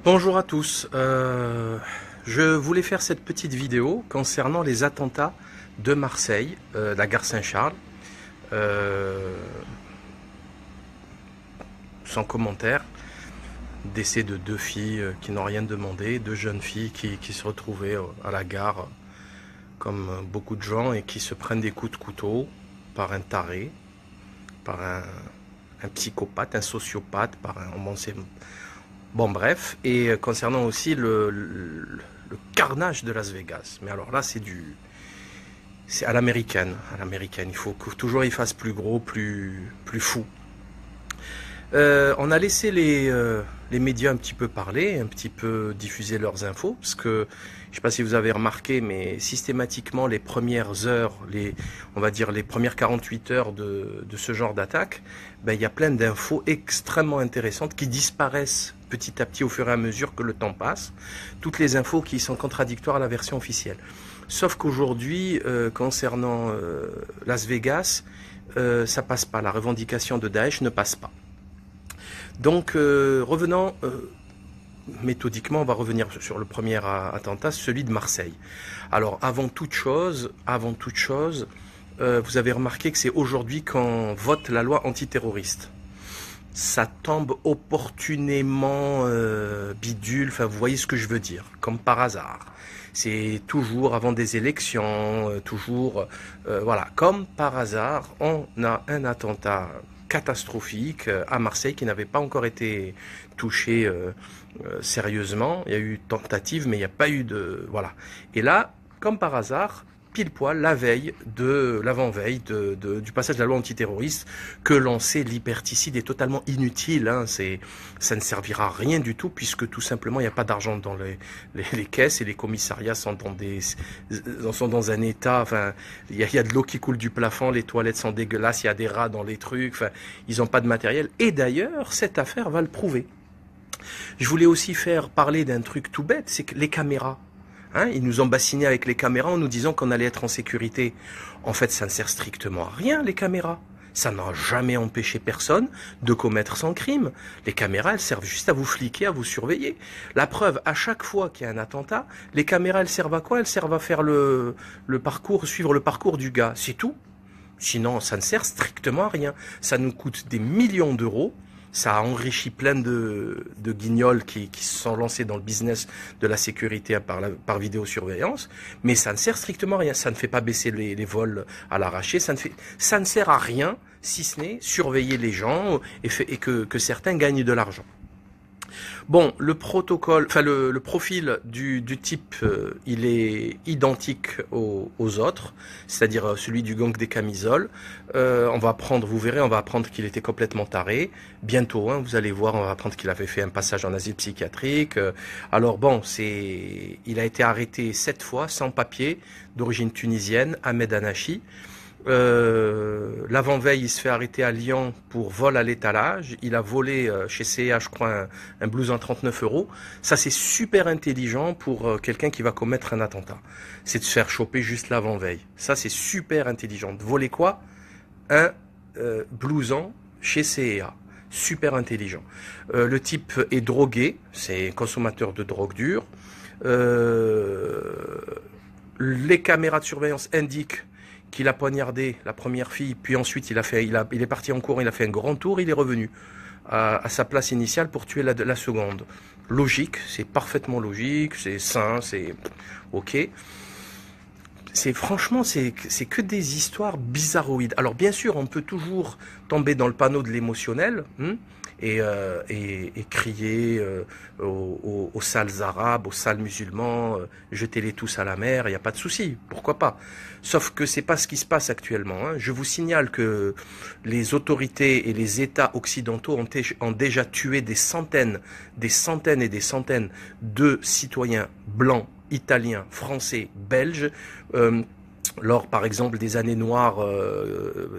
Bonjour à tous. Je voulais faire cette petite vidéo concernant les attentats de Marseille, la gare Saint-Charles. Euh, Sans commentaire. Décès de deux filles qui n'ont rien demandé, deux jeunes filles qui se retrouvaient à la gare comme beaucoup de gens et qui se prennent des coups de couteau par un taré, par un psychopathe, un sociopathe, par un... Bon bref, et concernant aussi le carnage de Las Vegas. Mais alors là c'est à l'américaine, Il faut que toujours il fasse plus gros, plus fou. On a laissé les médias un petit peu parler, un petit peu diffuser leurs infos, parce que je ne sais pas si vous avez remarqué, mais systématiquement les premières heures, on va dire les premières 48 heures de ce genre d'attaque, ben, il y a plein d'infos extrêmement intéressantes qui disparaissent petit à petit au fur et à mesure que le temps passe. Toutes les infos qui sont contradictoires à la version officielle. Sauf qu'aujourd'hui, concernant Las Vegas, ça passe pas. La revendication de Daesh ne passe pas. Donc, revenons méthodiquement, on va revenir sur le premier attentat, celui de Marseille. Alors, avant toute chose, vous avez remarqué que c'est aujourd'hui qu'on vote la loi antiterroriste. Ça tombe opportunément bidule, enfin vous voyez ce que je veux dire, comme par hasard. C'est toujours avant des élections, voilà, comme par hasard, on a un attentat catastrophique à Marseille qui n'avait pas encore été touché sérieusement. Il y a eu tentative, mais il n'y a pas eu de... Voilà. Et là, comme par hasard, pile poil l'avant-veille du passage de la loi antiterroriste, que l'on sait l'hyperticide est totalement inutile, hein, ça ne servira à rien du tout, puisque tout simplement il n'y a pas d'argent dans les caisses et les commissariats sont dans un état, enfin il y a de l'eau qui coule du plafond, les toilettes sont dégueulasses, il y a des rats dans les trucs, enfin ils n'ont pas de matériel, et d'ailleurs cette affaire va le prouver. Je voulais aussi faire parler d'un truc tout bête, c'est que les caméras. Hein, ils nous ont bassinés avec les caméras en nous disant qu'on allait être en sécurité. En fait, ça ne sert strictement à rien, les caméras. Ça n'a jamais empêché personne de commettre son crime. Les caméras, elles servent juste à vous fliquer, à vous surveiller. La preuve, à chaque fois qu'il y a un attentat, les caméras, elles servent à quoi? Elles servent à faire le parcours, suivre le parcours du gars. C'est tout. Sinon, ça ne sert strictement à rien. Ça nous coûte des millions d'euros. Ça a enrichi plein de guignols qui se sont lancés dans le business de la sécurité par vidéosurveillance, mais ça ne sert strictement à rien. Ça ne fait pas baisser les vols à l'arraché, ça ne sert à rien, si ce n'est surveiller les gens et que certains gagnent de l'argent. Bon, le protocole, enfin le profil du type, il est identique aux autres, c'est-à-dire celui du gang des camisoles. On va apprendre, vous verrez, on va apprendre qu'il était complètement taré. Bientôt, hein, vous allez voir, on va apprendre qu'il avait fait un passage en asile psychiatrique. Alors bon, il a été arrêté 7 fois, sans papier, d'origine tunisienne, Ahmed Anachi. L'avant-veille, il se fait arrêter à Lyon pour vol à l'étalage. Il a volé chez CA, je crois, un blouson 39 euros. Ça, c'est super intelligent pour quelqu'un qui va commettre un attentat. C'est de se faire choper juste l'avant-veille. Ça, c'est super intelligent. De voler quoi? Un blouson chez CA. Super intelligent. Le type est drogué. C'est consommateur de drogue dure. Les caméras de surveillance indiquent qu'il a poignardé la première fille, puis ensuite il est parti en courant, il a fait un grand tour, il est revenu à sa place initiale pour tuer la seconde. Logique, c'est parfaitement logique, c'est sain, c'est ok. Franchement, c'est que des histoires bizarroïdes. Alors bien sûr, on peut toujours tomber dans le panneau de l'émotionnel, et crier aux sales arabes, aux sales musulmans, jetez-les tous à la mer, il n'y a pas de souci, pourquoi pas. Sauf que c'est pas ce qui se passe actuellement. Hein. Je vous signale que les autorités et les États occidentaux ont déjà tué des centaines et des centaines de citoyens blancs, italiens, français, belges, lors par exemple des années noires,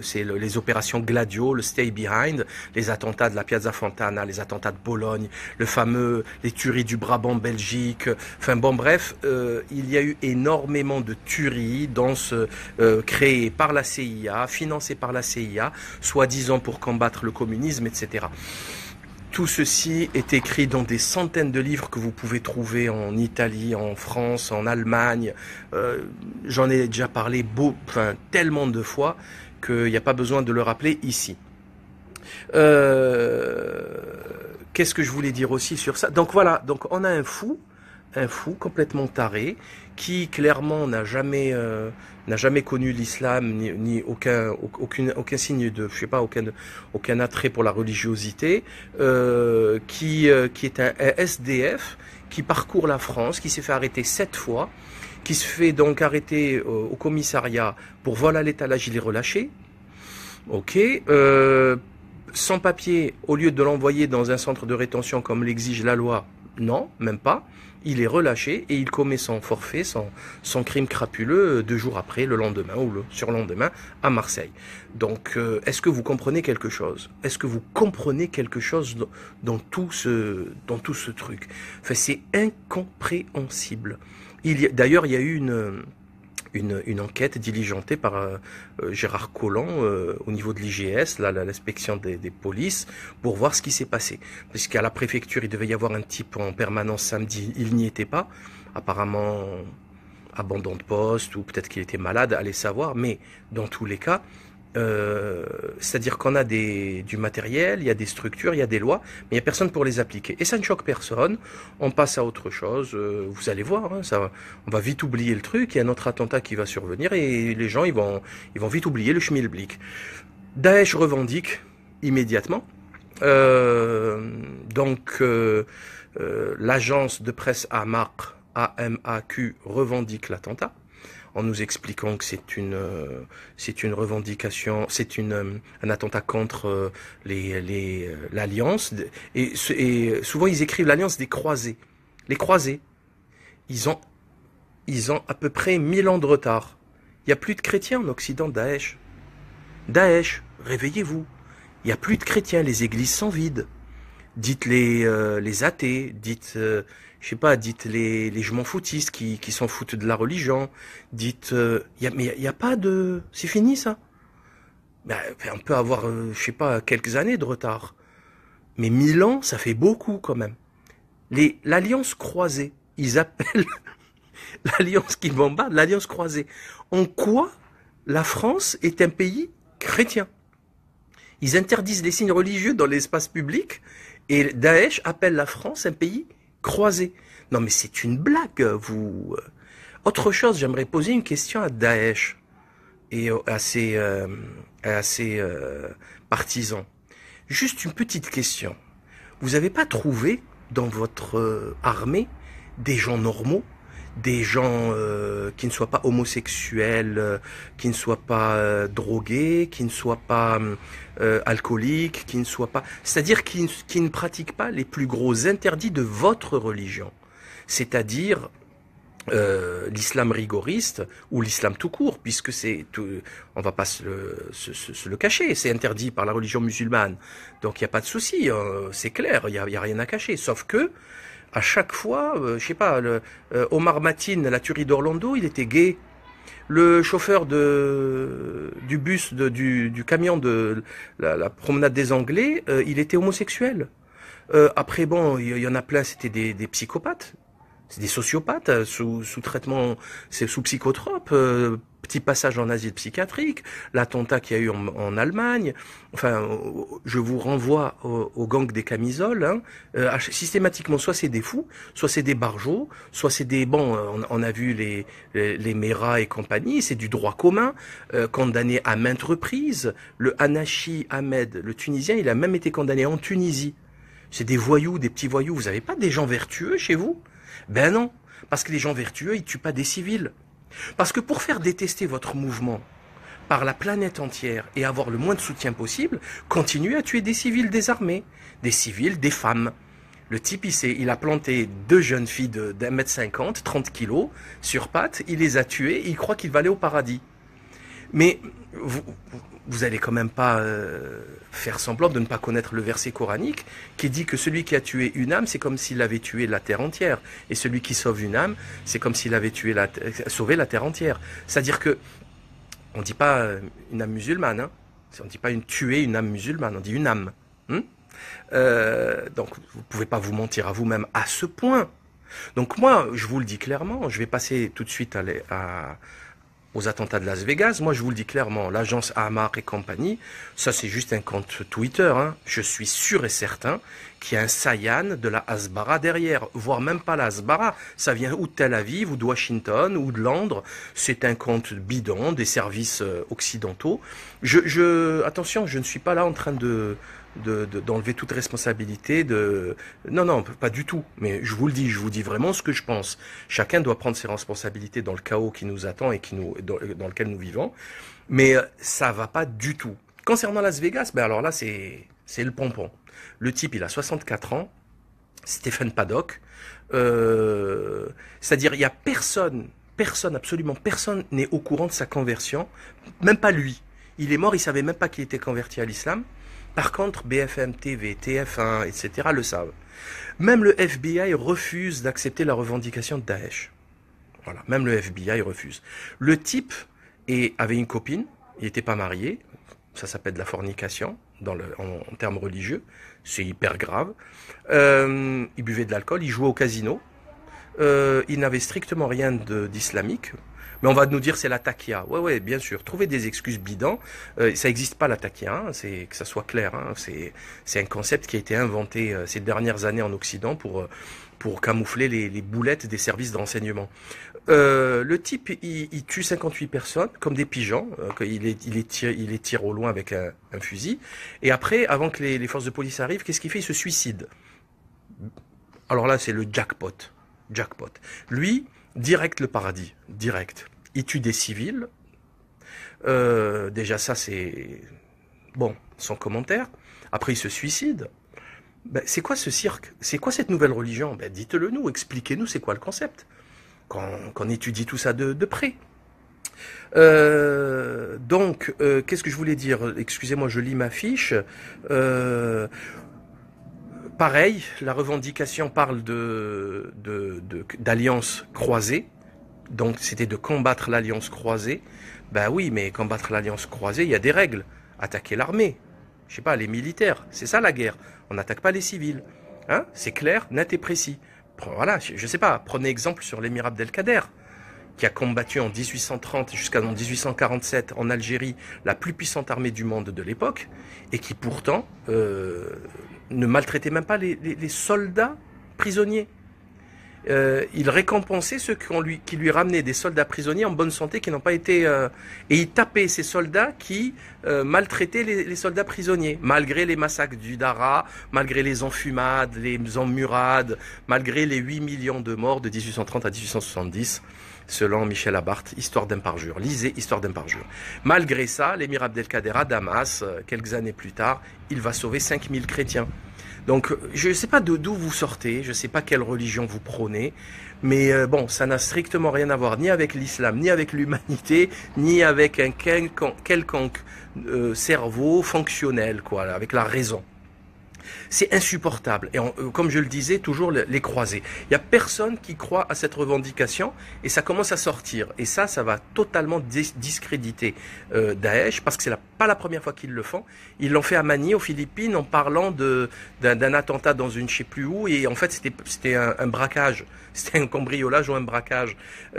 c'est les opérations Gladio, le Stay Behind, les attentats de la Piazza Fontana, les attentats de Bologne, les tueries du Brabant Belgique, enfin bon bref, il y a eu énormément de tueries créées par la CIA, financées par la CIA, soi-disant pour combattre le communisme, etc. Tout ceci est écrit dans des centaines de livres que vous pouvez trouver en Italie, en France, en Allemagne. J'en ai déjà parlé tellement de fois qu'il n'y a pas besoin de le rappeler ici. Qu'est-ce que je voulais dire aussi sur ça? Donc voilà, donc on a un fou complètement taré, qui clairement n'a jamais connu l'islam ni aucun signe de, je sais pas, aucun attrait pour la religiosité, qui est un SDF, qui parcourt la France, qui s'est fait arrêter 7 fois, qui se fait donc arrêter au commissariat pour vol à l'étalage, il est relâché. Ok. Sans papier, au lieu de l'envoyer dans un centre de rétention comme l'exige la loi, non, même pas. Il est relâché et il commet son forfait, son crime crapuleux 2 jours après, le lendemain ou le surlendemain, à Marseille. Donc, est-ce que vous comprenez quelque chose? Est-ce que vous comprenez quelque chose dans tout ce truc? Enfin, c'est incompréhensible. D'ailleurs, il y a eu une enquête diligentée par Gérard Collomb au niveau de l'IGS, l'inspection des polices, pour voir ce qui s'est passé. Parce qu'à la préfecture, il devait y avoir un type en permanence samedi, il n'y était pas. Apparemment, abandon de poste, ou peut-être qu'il était malade, allez savoir. Mais dans tous les cas, c'est-à-dire qu'on a du matériel, il y a des structures, il y a des lois, mais il n'y a personne pour les appliquer. Et ça ne choque personne, on passe à autre chose, vous allez voir, hein, on va vite oublier le truc, il y a un autre attentat qui va survenir et les gens ils vont vite oublier le schmilblick. Daesh revendique immédiatement, l'agence de presse AMAQ revendique l'attentat, en nous expliquant que c'est une revendication, c'est un attentat contre l'alliance, et souvent ils écrivent l'alliance des croisés. Les croisés, ils ont à peu près 1000 ans de retard. Il n'y a plus de chrétiens en Occident. Daesh, réveillez-vous. Il n'y a plus de chrétiens, les églises sont vides. Dites les athées, dites je sais pas, dites les je m'en foutistes qui s'en foutent de la religion, dites mais il y a pas de, c'est fini ça. Ben, on peut avoir je sais pas, quelques années de retard. Mais 1000 ans, ça fait beaucoup quand même. L'alliance croisée, ils appellent l'alliance qui bombarde l'alliance croisée. En quoi la France est un pays chrétien? Ils interdisent les signes religieux dans l'espace public et Daesh appelle la France un pays croisé. Non mais c'est une blague, vous. Autre chose, j'aimerais poser une question à Daesh et à ses partisans. Juste une petite question. Vous n'avez pas trouvé dans votre armée des gens normaux, des gens qui ne soient pas homosexuels, qui ne soient pas drogués, qui ne soient pas alcooliques, qui ne soient pas... C'est-à-dire qui ne pratiquent pas les plus gros interdits de votre religion. C'est-à-dire l'islam rigoriste ou l'islam tout court, puisque on va pas se le cacher, c'est interdit par la religion musulmane. Donc il n'y a pas de souci, c'est clair, il y a rien à cacher. Sauf que à chaque fois, je sais pas, Omar Matin, la tuerie d'Orlando, il était gay. Le chauffeur du bus, du camion de la promenade des Anglais, il était homosexuel. Après, bon, il y en a plein, c'était des psychopathes. C'est des sociopathes sous traitement, c'est sous psychotrope, petit passage en asile psychiatrique, l'attentat qu'il y a eu en Allemagne. Enfin, je vous renvoie au gang des camisoles. Hein. Systématiquement, soit c'est des fous, soit c'est des barjots, soit c'est des... Bon, on a vu les Mera et compagnie, c'est du droit commun, condamné à maintes reprises. Le Hanachi Ahmed, le Tunisien, il a même été condamné en Tunisie. C'est des voyous, des petits voyous. Vous n'avez pas des gens vertueux chez vous ? Ben non, parce que les gens vertueux, ils tuent pas des civils. Parce que pour faire détester votre mouvement par la planète entière et avoir le moins de soutien possible, continuez à tuer des civils désarmés, des civils, des femmes. Le type, il a planté 2 jeunes filles d'1m50, 30 kilos, sur pattes, il les a tuées, il croit qu'il va aller au paradis. Mais vous allez quand même pas faire semblant de ne pas connaître le verset coranique qui dit que celui qui a tué une âme, c'est comme s'il avait tué la terre entière. Et celui qui sauve une âme, c'est comme s'il avait sauvé la terre entière. C'est-à-dire que on dit pas une âme musulmane, hein. On dit pas tuer une âme musulmane, on dit une âme. Donc, vous pouvez pas vous mentir à vous-même à ce point. Donc moi, je vous le dis clairement, je vais passer tout de suite aux attentats de Las Vegas. Moi, je vous le dis clairement, l'agence Ahamar et compagnie, ça c'est juste un compte Twitter. Hein. Je suis sûr et certain qu'il y a un Sayan de la Hasbara derrière, voire même pas la Hasbara. Ça vient ou de Tel Aviv, ou de Washington, ou de Londres. C'est un compte bidon des services occidentaux. Attention, je ne suis pas là en train d'enlever toute responsabilité non, non, pas du tout, mais je vous le dis, je vous dis vraiment ce que je pense. Chacun doit prendre ses responsabilités dans le chaos qui nous attend et dans lequel nous vivons, mais ça va pas du tout. Concernant Las Vegas, ben alors là c'est le pompon. Le type, il a 64 ans, Stephen Paddock, c'est-à-dire il y a personne, absolument personne n'est au courant de sa conversion, même pas lui. Il est mort, il savait même pas qu'il était converti à l'islam. Par contre, BFM TV, TF1, etc. le savent. Même le FBI refuse d'accepter la revendication de Daesh. Voilà, même le FBI refuse. Le type avait une copine, il n'était pas marié, ça s'appelle de la fornication en termes religieux, c'est hyper grave. Il buvait de l'alcool, il jouait au casino, il n'avait strictement rien d'islamique. Mais on va nous dire c'est la taquia. Ouais, bien sûr. Trouver des excuses bidons, ça n'existe pas la taquia, hein, c'est que ça soit clair. Hein, c'est un concept qui a été inventé ces dernières années en Occident pour camoufler les boulettes des services de renseignement. Le type, il tue 58 personnes comme des pigeons. Il les tire au loin avec un fusil. Et après, avant que les forces de police arrivent, qu'est-ce qu'il fait? Il se suicide. Alors là, c'est le jackpot. Jackpot. Lui, direct le paradis, direct. Il tue des civils. Déjà ça c'est bon, sans commentaire. Après il se suicide. Ben, c'est quoi ce cirque? C'est quoi cette nouvelle religion? Ben, dites-le nous, expliquez-nous c'est quoi le concept. Qu'on étudie tout ça de près. Donc, qu'est-ce que je voulais dire? Excusez-moi, je lis ma fiche. Pareil, la revendication parle d'alliance croisée. Donc c'était de combattre l'alliance croisée. Ben oui, mais combattre l'alliance croisée, il y a des règles. Attaquer l'armée, je sais pas, les militaires, c'est ça la guerre. On n'attaque pas les civils. Hein? C'est clair, net et précis. Voilà, je sais pas, prenez exemple sur l'émirat Abdelkader, qui a combattu en 1830 jusqu'en 1847 en Algérie la plus puissante armée du monde de l'époque, et qui pourtant ne maltraitait même pas les soldats prisonniers. Il récompensait ceux qui lui ramenaient des soldats prisonniers en bonne santé qui n'ont pas été... et il tapait ces soldats qui maltraitaient les soldats prisonniers, malgré les massacres du Dara, malgré les enfumades, les emmurades, malgré les 8 millions de morts de 1830 à 1870, selon Michel Abarth, Histoire d'un parjure. Lisez Histoire d'un parjure. Malgré ça, l'émir Abdelkader à Damas, quelques années plus tard, il va sauver 5000 chrétiens. Donc, je ne sais pas d'où vous sortez, je ne sais pas quelle religion vous prônez, mais bon, ça n'a strictement rien à voir ni avec l'islam, ni avec l'humanité, ni avec un quelconque cerveau fonctionnel, quoi, avec la raison. C'est insupportable. Et comme je le disais, toujours les croiser. Il n'y a personne qui croit à cette revendication et ça commence à sortir. Et ça va totalement discréditer Daesh parce que c'est pas la première fois qu'ils le font. Ils l'ont fait à Manille, aux Philippines, en parlant d'un attentat dans une je sais plus où. Et en fait, c'était un braquage. C'était un cambriolage ou un braquage.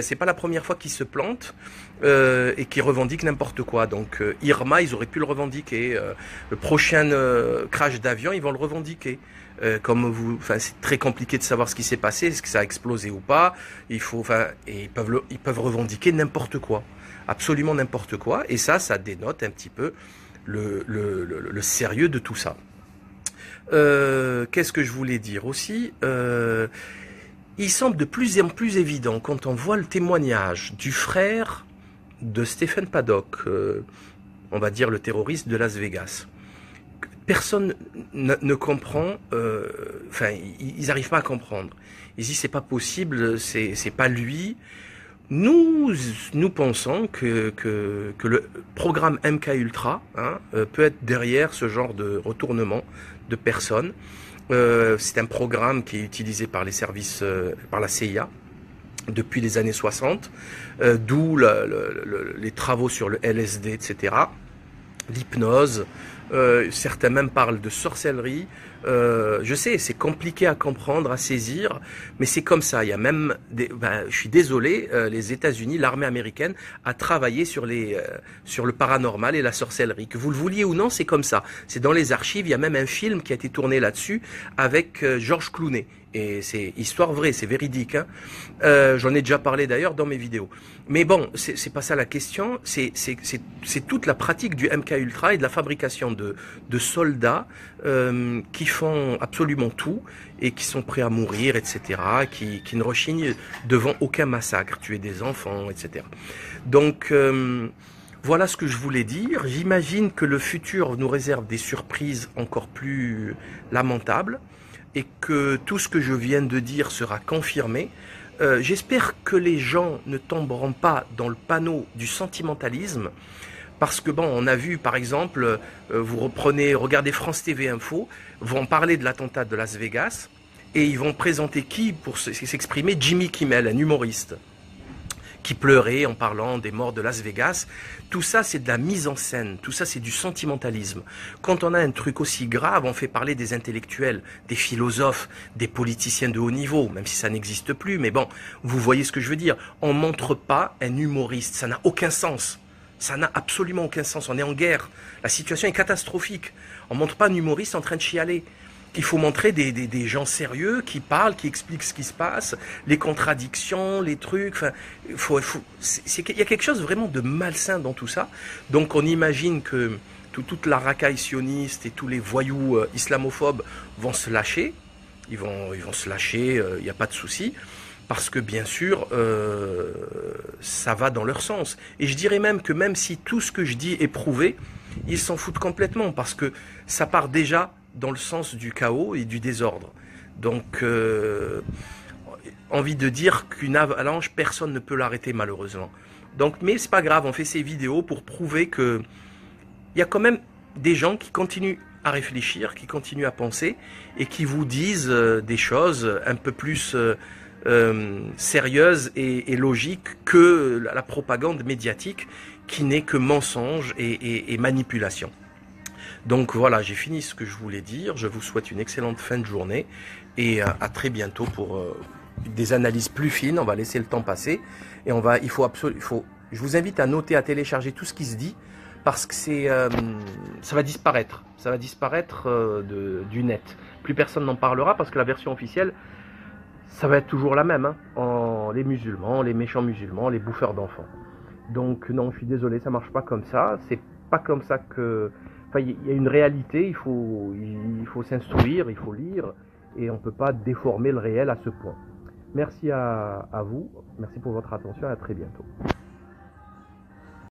C'est pas la première fois qu'ils se plantent. Et qui revendiquent n'importe quoi. Donc Irma, ils auraient pu le revendiquer. Le prochain crash d'avion, ils vont le revendiquer. C'est très compliqué de savoir ce qui s'est passé, est-ce que ça a explosé ou pas. Et ils peuvent revendiquer n'importe quoi, absolument n'importe quoi. Et ça dénote un petit peu le sérieux de tout ça. Qu'est-ce que je voulais dire aussi? Il semble de plus en plus évident quand on voit le témoignage du frère de Stephen Paddock, on va dire le terroriste de Las Vegas. Personne ne comprend, ils n'arrivent pas à comprendre. Ils disent c'est pas possible, c'est pas lui. Nous pensons que le programme MK Ultra peut être derrière ce genre de retournement de personnes. C'est un programme qui est utilisé par les services, par la CIA, depuis les années 60, d'où les travaux sur le LSD, etc., l'hypnose, Certains même parlent de sorcellerie. Je sais, c'est compliqué à comprendre, à saisir, mais c'est comme ça. Il y a même, je suis désolé, les États-Unis, l'armée américaine a travaillé sur sur le paranormal et la sorcellerie. Que vous le vouliez ou non, c'est comme ça. C'est dans les archives. Il y a même un film qui a été tourné là-dessus avec George Clooney. Et c'est histoire vraie, c'est véridique. Hein. J'en ai déjà parlé d'ailleurs dans mes vidéos. Mais bon, c'est pas ça la question. C'est toute la pratique du MK Ultra et de la fabrication de soldats qui font absolument tout et qui sont prêts à mourir, etc. Qui ne rechignent devant aucun massacre, tuer des enfants, etc. Donc voilà ce que je voulais dire. J'imagine que le futur nous réserve des surprises encore plus lamentables et que tout ce que je viens de dire sera confirmé. J'espère que les gens ne tomberont pas dans le panneau du sentimentalisme, parce que bon, on a vu par exemple, regardez France TV Info, vont parler de l'attentat de Las Vegas, et ils vont présenter qui pour s'exprimer? Jimmy Kimmel, un humoriste, qui pleurait en parlant des morts de Las Vegas. Tout ça, c'est de la mise en scène. Tout ça, c'est du sentimentalisme. Quand on a un truc aussi grave, on fait parler des intellectuels, des philosophes, des politiciens de haut niveau, même si ça n'existe plus. Mais bon, vous voyez ce que je veux dire. On montre pas un humoriste. Ça n'a aucun sens. Ça n'a absolument aucun sens. On est en guerre. La situation est catastrophique. On montre pas un humoriste en train de chialer. Il faut montrer des gens sérieux qui parlent, qui expliquent ce qui se passe, les contradictions, les trucs. Enfin, il y a quelque chose vraiment de malsain dans tout ça. Donc on imagine que toute la racaille sioniste et tous les voyous islamophobes vont se lâcher. Ils vont se lâcher, il n'y a pas de souci. Parce que bien sûr, ça va dans leur sens. Et je dirais même que même si tout ce que je dis est prouvé, ils s'en foutent complètement. Parce que ça part déjà dans le sens du chaos et du désordre. Donc, envie de dire qu'une avalanche, personne ne peut l'arrêter malheureusement. Donc, mais c'est pas grave, on fait ces vidéos pour prouver que il y a quand même des gens qui continuent à réfléchir, qui continuent à penser et qui vous disent des choses un peu plus sérieuses et logiques que la propagande médiatique qui n'est que mensonge et manipulation. Donc voilà, j'ai fini ce que je voulais dire. Je vous souhaite une excellente fin de journée et à très bientôt pour des analyses plus fines. On va laisser le temps passer et je vous invite à noter, à télécharger tout ce qui se dit parce que ça va disparaître. Ça va disparaître du net. Plus personne n'en parlera parce que la version officielle, ça va être toujours la même. Hein, les musulmans, les méchants musulmans, les bouffeurs d'enfants. Donc non, je suis désolé, ça marche pas comme ça. C'est pas comme ça que... Enfin, il y a une réalité, il faut s'instruire, il faut lire, et on ne peut pas déformer le réel à ce point. Merci à vous, merci pour votre attention et à très bientôt.